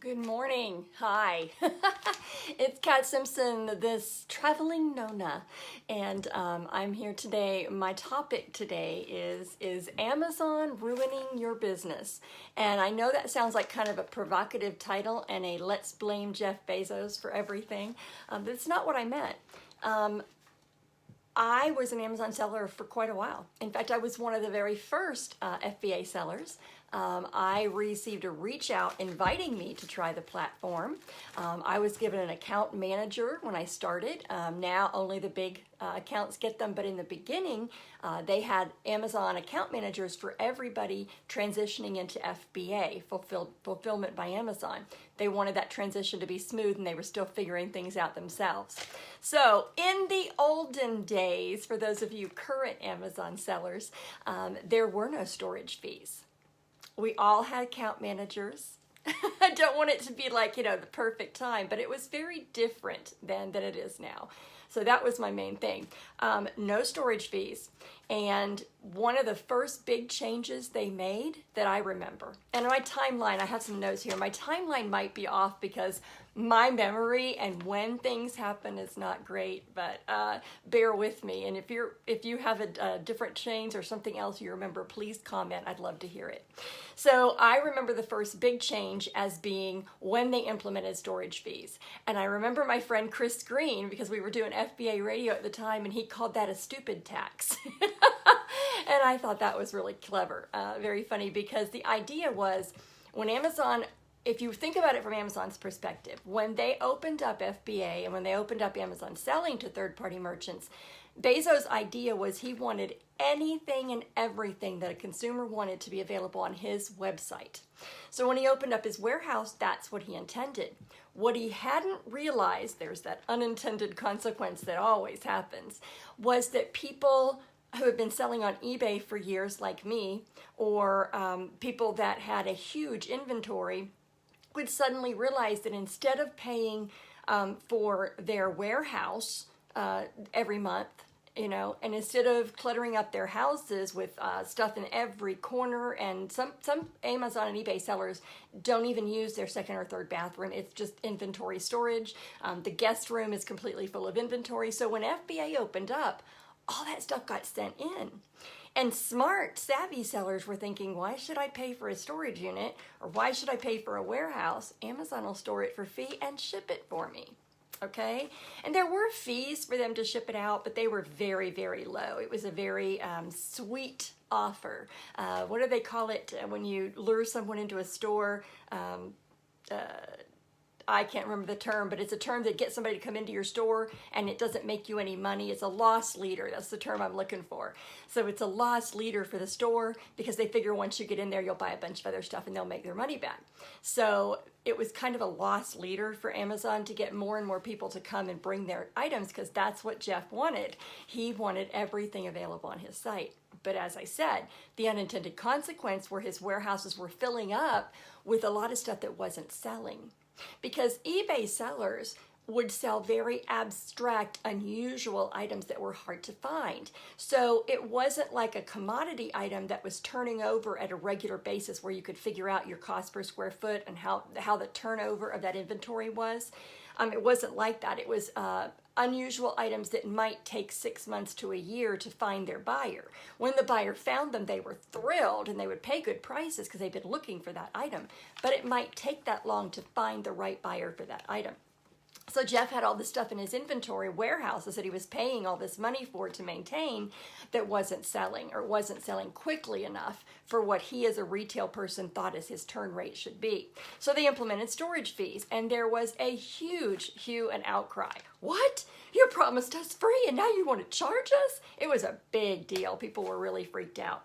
Good morning. Hi. It's Kat Simpson, this traveling Nona, and I'm here today. My topic today is Amazon ruining your business? And I know that sounds like kind of a provocative title and a let's blame Jeff Bezos for everything, but it's not what I meant. I was an Amazon seller for quite a while. In fact, I was one of the very first FBA sellers. I received a reach out inviting me to try the platform. I was given an account manager when I started. Now only the big accounts get them, but in the beginning, they had Amazon account managers for everybody transitioning into FBA, Fulfillment by Amazon. They wanted that transition to be smooth and they were still figuring things out themselves. So in the olden days, for those of you current Amazon sellers, there were no storage fees. We all had account managers. I don't want it to be like, the perfect time, but it was very different than it is now. So that was my main thing. No storage fees. And one of the first big changes they made that I remember, and my timeline, I have some notes here. My timeline might be off because my memory and when things happen is not great, but bear with me. And if you have a different change or something else you remember, please comment. I'd love to hear it. So I remember the first big change as being when they implemented storage fees. And I remember my friend Chris Green, because we were doing FBA radio at the time, and he called that a stupid tax. And I thought that was really clever, very funny, because the idea was when Amazon, if you think about it from Amazon's perspective, when they opened up FBA and when they opened up Amazon selling to third-party merchants, Bezos' idea was he wanted anything and everything that a consumer wanted to be available on his website. So when he opened up his warehouse, that's what he intended. What he hadn't realized, there's that unintended consequence that always happens, was that people who have been selling on eBay for years like me, or people that had a huge inventory, would suddenly realize that instead of paying for their warehouse every month, and instead of cluttering up their houses with stuff in every corner, and some Amazon and eBay sellers don't even use their second or third bathroom. It's just inventory storage. The guest room is completely full of inventory. So when FBA opened up, all that stuff got sent in. And smart, savvy sellers were thinking, why should I pay for a storage unit? Or why should I pay for a warehouse? Amazon will store it for fee and ship it for me. Okay? And there were fees for them to ship it out, but they were very, very low. It was a very sweet offer. What do they call it when you lure someone into a store? I can't remember the term, but it's a term that gets somebody to come into your store and it doesn't make you any money. It's a loss leader. That's the term I'm looking for. So it's a loss leader for the store because they figure once you get in there, you'll buy a bunch of other stuff and they'll make their money back. So it was kind of a loss leader for Amazon to get more and more people to come and bring their items because that's what Jeff wanted. He wanted everything available on his site. But as I said, the unintended consequence were his warehouses were filling up with a lot of stuff that wasn't selling. Because eBay sellers would sell very abstract, unusual items that were hard to find. So it wasn't like a commodity item that was turning over at a regular basis where you could figure out your cost per square foot and how the turnover of that inventory was. It wasn't like that. It was unusual items that might take 6 months to a year to find their buyer. When the buyer found them, they were thrilled and they would pay good prices because they've been looking for that item. But it might take that long to find the right buyer for that item. So Jeff had all this stuff in his inventory warehouses that he was paying all this money for to maintain that wasn't selling or wasn't selling quickly enough for what he as a retail person thought as his turn rate should be. So they implemented storage fees and there was a huge hue and outcry. What? You promised us free and now you want to charge us? It was a big deal. People were really freaked out.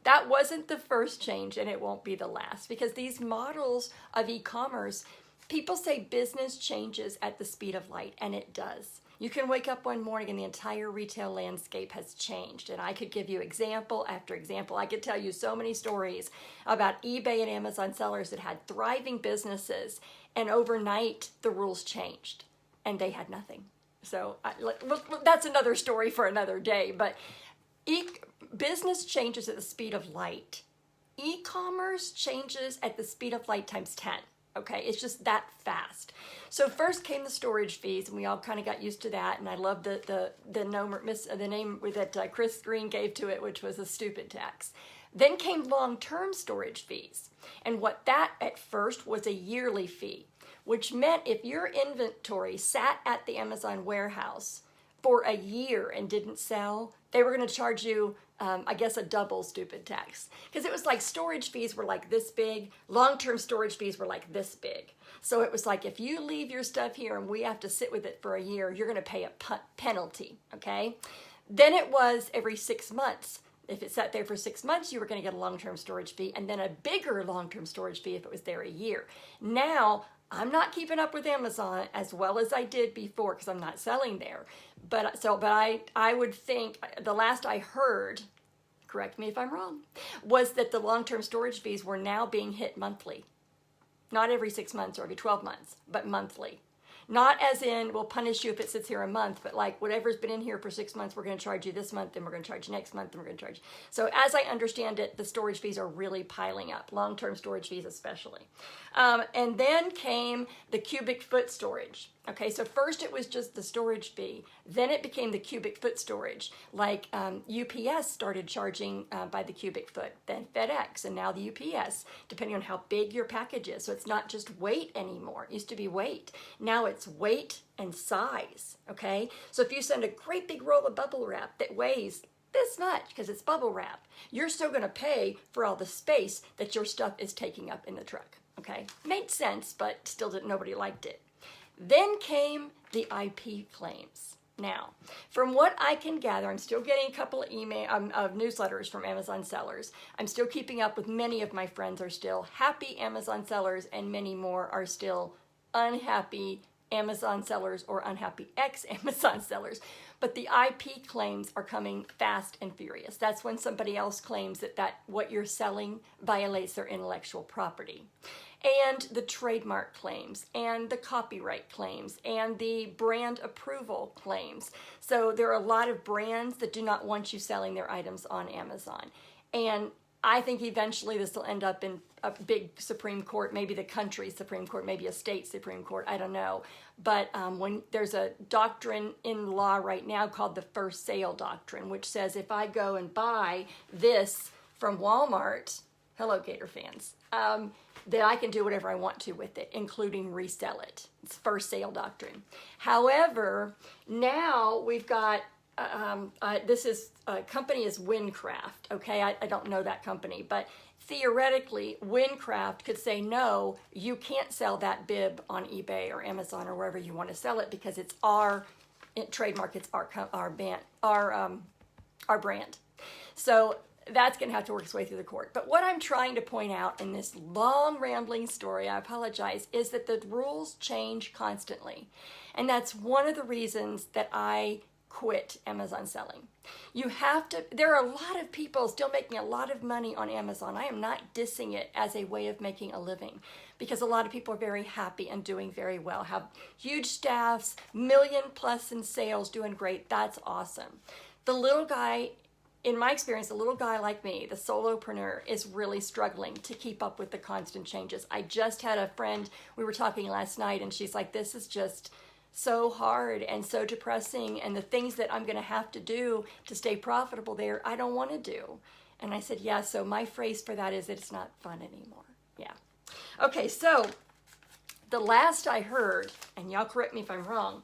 That wasn't the first change and it won't be the last because these models of e-commerce, people say business changes at the speed of light, and it does. You can wake up one morning and the entire retail landscape has changed, and I could give you example after example. I could tell you so many stories about eBay and Amazon sellers that had thriving businesses, and overnight the rules changed, and they had nothing. So that's another story for another day, but business changes at the speed of light. E-commerce changes at the speed of light times 10. Okay, it's just that fast. So first came the storage fees, and we all kind of got used to that. And I loved the name that Chris Green gave to it, which was a stupid tax. Then came long-term storage fees, and what that at first was a yearly fee, which meant if your inventory sat at the Amazon warehouse for a year and didn't sell, they were going to charge you, I guess, a double stupid tax. Because it was like storage fees were like this big, long-term storage fees were like this big. So it was like, if you leave your stuff here and we have to sit with it for a year, you're going to pay a penalty, okay? Then it was every 6 months. If it sat there for 6 months, you were going to get a long-term storage fee, and then a bigger long-term storage fee if it was there a year. Now, I'm not keeping up with Amazon as well as I did before because I'm not selling there. But I would think the last I heard, correct me if I'm wrong, was that the long-term storage fees were now being hit monthly. Not every 6 months or every 12 months, but monthly. Not as in, we'll punish you if it sits here a month, but like whatever's been in here for 6 months, we're going to charge you this month, then we're going to charge you next month, then we're going to charge you. So as I understand it, the storage fees are really piling up, long-term storage fees especially. And then came the cubic foot storage. Okay, so first it was just the storage fee. Then it became the cubic foot storage. Like UPS started charging by the cubic foot, then FedEx, and now the UPS, depending on how big your package is. So it's not just weight anymore. It used to be weight. Now it's weight and size, okay? So if you send a great big roll of bubble wrap that weighs this much because it's bubble wrap, you're still going to pay for all the space that your stuff is taking up in the truck, okay? Made sense, but still nobody liked it. Then came the IP claims. Now, from what I can gather, I'm still getting a couple of newsletters from Amazon sellers. I'm still keeping up with many of my friends are still happy Amazon sellers, and many more are still unhappy Amazon sellers or unhappy ex-Amazon sellers. But the IP claims are coming fast and furious. That's when somebody else claims that what you're selling violates their intellectual property. And the trademark claims, and the copyright claims, and the brand approval claims. So there are a lot of brands that do not want you selling their items on Amazon. And I think eventually this will end up in a big Supreme Court, maybe the country's Supreme Court, maybe a state Supreme Court, I don't know. But when there's a doctrine in law right now called the first sale doctrine, which says if I go and buy this from Walmart, hello Gator fans, that I can do whatever I want to with it, including resell it. It's first sale doctrine. However, now we've got company is Windcraft, okay? I don't know that company, but theoretically, Windcraft could say, no, you can't sell that bib on eBay or Amazon or wherever you want to sell it because it's our trademark, it's our brand. So that's going to have to work its way through the court. But what I'm trying to point out in this long rambling story, I apologize, is that the rules change constantly. And that's one of the reasons that I quit Amazon selling. There are a lot of people still making a lot of money on Amazon. I am not dissing it as a way of making a living because a lot of people are very happy and doing very well, have huge staffs, million plus in sales, doing great. That's awesome. The little guy, in my experience, a little guy like me, the solopreneur, is really struggling to keep up with the constant changes. I just had a friend, we were talking last night, and she's like, this is just so hard and so depressing, and the things that I'm going to have to do to stay profitable there, I don't want to do. And I said, yeah, so my phrase for that is that it's not fun anymore. Yeah. Okay, so the last I heard, and y'all correct me if I'm wrong,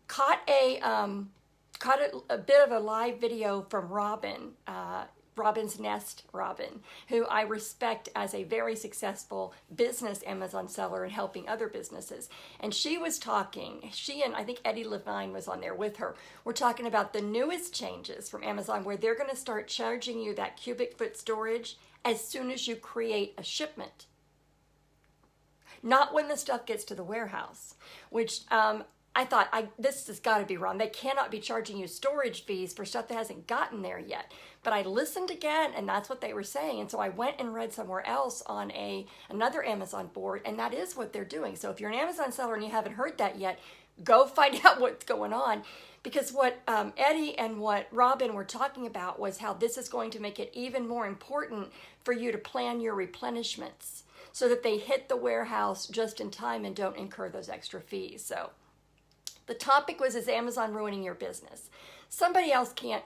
caught a bit of a live video from Robin's Nest Robin, who I respect as a very successful business Amazon seller and helping other businesses. And she was talking, she and I think Eddie Levine was on there with her. We're talking about the newest changes from Amazon where they're going to start charging you that cubic foot storage as soon as you create a shipment. Not when the stuff gets to the warehouse, which I thought, this has got to be wrong. They cannot be charging you storage fees for stuff that hasn't gotten there yet. But I listened again, and that's what they were saying. And so I went and read somewhere else on another Amazon board, and that is what they're doing. So if you're an Amazon seller and you haven't heard that yet, go find out what's going on. Because what Eddie and what Robin were talking about was how this is going to make it even more important for you to plan your replenishments. so that they hit the warehouse just in time and don't incur those extra fees. So the topic was, is Amazon ruining your business? Somebody else can't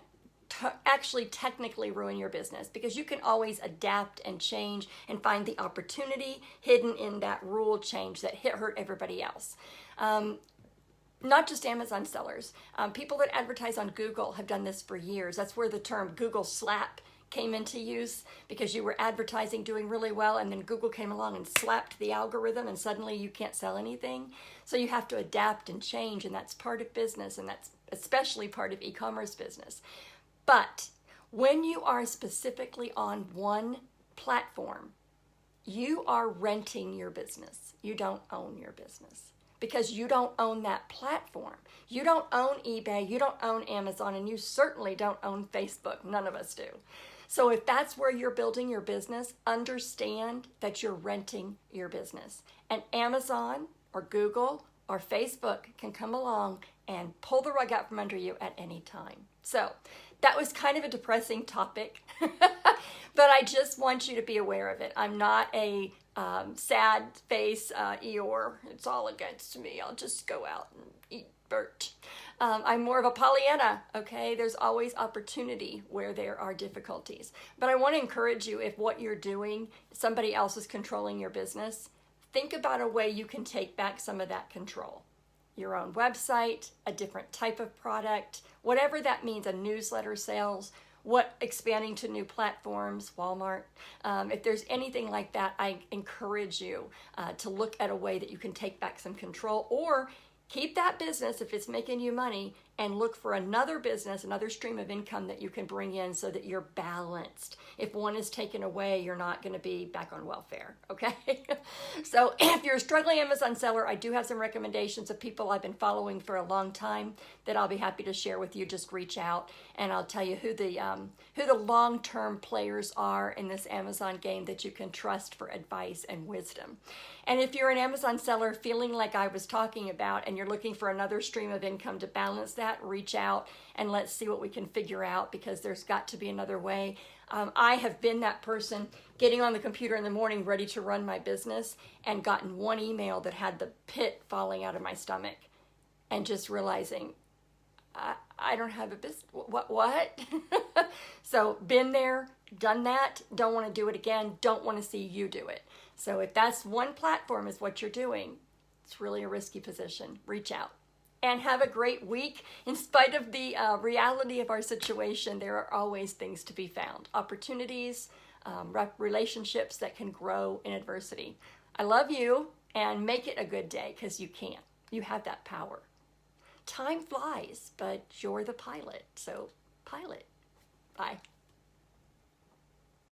actually technically ruin your business, because you can always adapt and change and find the opportunity hidden in that rule change that hurt everybody else. Not just Amazon sellers. People that advertise on Google have done this for years. That's where the term Google slap came into use, because you were advertising doing really well and then Google came along and slapped the algorithm and suddenly you can't sell anything. So you have to adapt and change, and that's part of business, and that's especially part of e-commerce business. But when you are specifically on one platform, you are renting your business. You don't own your business, because you don't own that platform. You don't own eBay, you don't own Amazon, and you certainly don't own Facebook. None of us do. So if that's where you're building your business, understand that you're renting your business. And Amazon or Google or Facebook can come along and pull the rug out from under you at any time. So that was kind of a depressing topic, but I just want you to be aware of it. I'm not a sad face Eeyore. It's all against me. I'll just go out and eat dirt. I'm more of a Pollyanna, okay? There's always opportunity where there are difficulties. But I want to encourage you, if what you're doing, somebody else is controlling your business, think about a way you can take back some of that control. Your own website, a different type of product, whatever that means, a newsletter sales, expanding to new platforms, Walmart. If there's anything like that, I encourage you to look at a way that you can take back some control, or keep that business if it's making you money and look for another business, another stream of income that you can bring in so that you're balanced. If one is taken away, you're not going to be back on welfare, okay? So if you're a struggling Amazon seller, I do have some recommendations of people I've been following for a long time that I'll be happy to share with you. Just reach out and I'll tell you who the long-term players are in this Amazon game that you can trust for advice and wisdom. And if you're an Amazon seller feeling like I was talking about and you're looking for another stream of income to balance that, reach out and let's see what we can figure out, because there's got to be another way. I have been that person getting on the computer in the morning ready to run my business and gotten one email that had the pit falling out of my stomach and just realizing I don't have a business. What? So been there, done that, don't want to do it again, don't want to see you do it. So if that's one platform is what you're doing, it's really a risky position. Reach out. And have a great week. In spite of the reality of our situation, there are always things to be found. Opportunities, relationships that can grow in adversity. I love you, and make it a good day, because you can. You have that power. Time flies, but you're the pilot, so pilot. Bye.